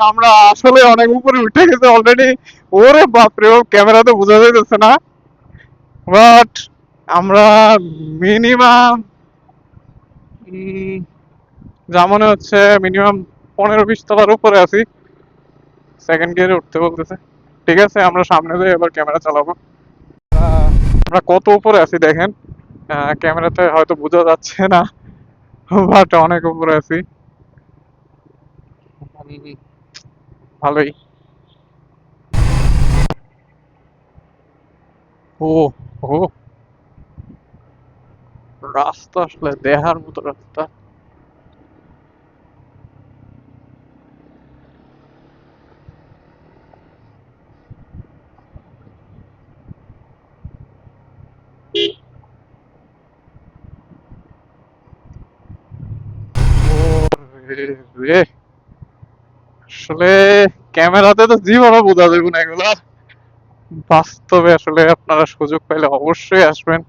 আমরা আসলে অনেক উপরে উঠে গেছে অলরেডি। ওরে বাপরে, ও ক্যামেরাতে বোঝা যাইতেছে না, বাট আমরা মিনিমাম যা মনে হচ্ছে মিনিমাম 15-20 তলার উপরে আছি। সেকেন্ড গিয়ারে উঠতে বলতেছে। ঠিক আছে, আমরা সামনে যাই, এবার ক্যামেরা চালাবো। আমরা কত উপরে আছি দেখেন, ক্যামেরাতে হয়তো বোঝা যাচ্ছে না, বাট অনেক উপরে আছি। ভালোই। ও ও, রাস্তা আসলে দেহার মতো রাস্তা। রে রে, আসলে ক্যামেরাতে তো জীবনও বোঝা যাবে না এগুলা। বাস্তবে আসলে আপনারা সুযোগ পাইলে অবশ্যই আসবেন।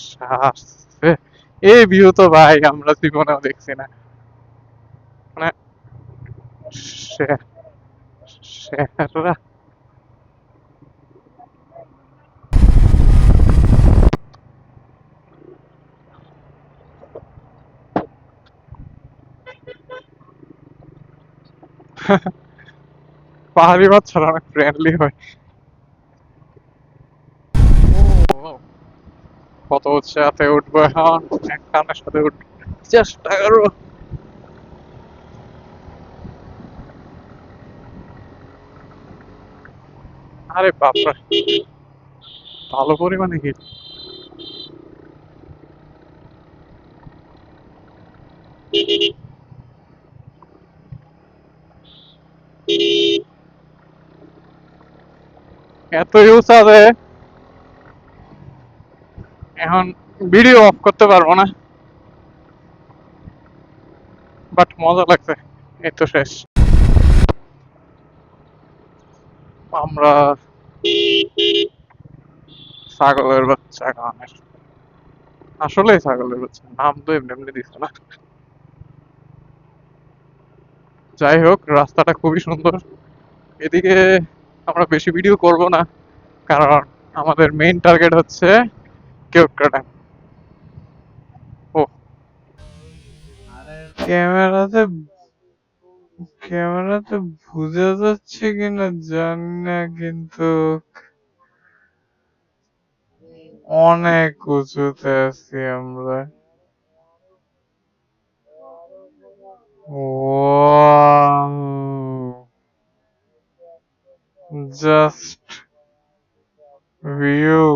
সাসে, এই ভিউ তো ভাই আমরা জীবনেও দেখছি না। মানে সে- সেরা। পাহাড়ি বাচ্চারা অনেক ফ্রেন্ডলি হয়। ও, কত উচ্চতে উঠবো এখন, এক টানের সাথে উঠবো, চেষ্টা করবো। আরে বাপরে, ভালো পরিমাণে হিট। এত ইউজ আছে, এখন ভিডিও অফ করতে পারবো না, বাট মজা লাগছে। এই তো শেষ। আমরা ছাগলের বাচ্চা গানের, আসলেই ছাগলের বাচ্চা, নাম তো এমনি এমনি দিচ্ছে না। যাই হোক, রাস্তাটা খুবই সুন্দর। এদিকে আমরা বেশি ভিডিও করব না, কারণ আমাদের মেইন টার্গেট হচ্ছে কেওক্রাটা। ও, ক্যামেরাতে ক্যামেরাতে বোঝা যাচ্ছে কিনা জানি না, কিন্তু অনেক উঁচুতে আছি আমরা। Wow, just view.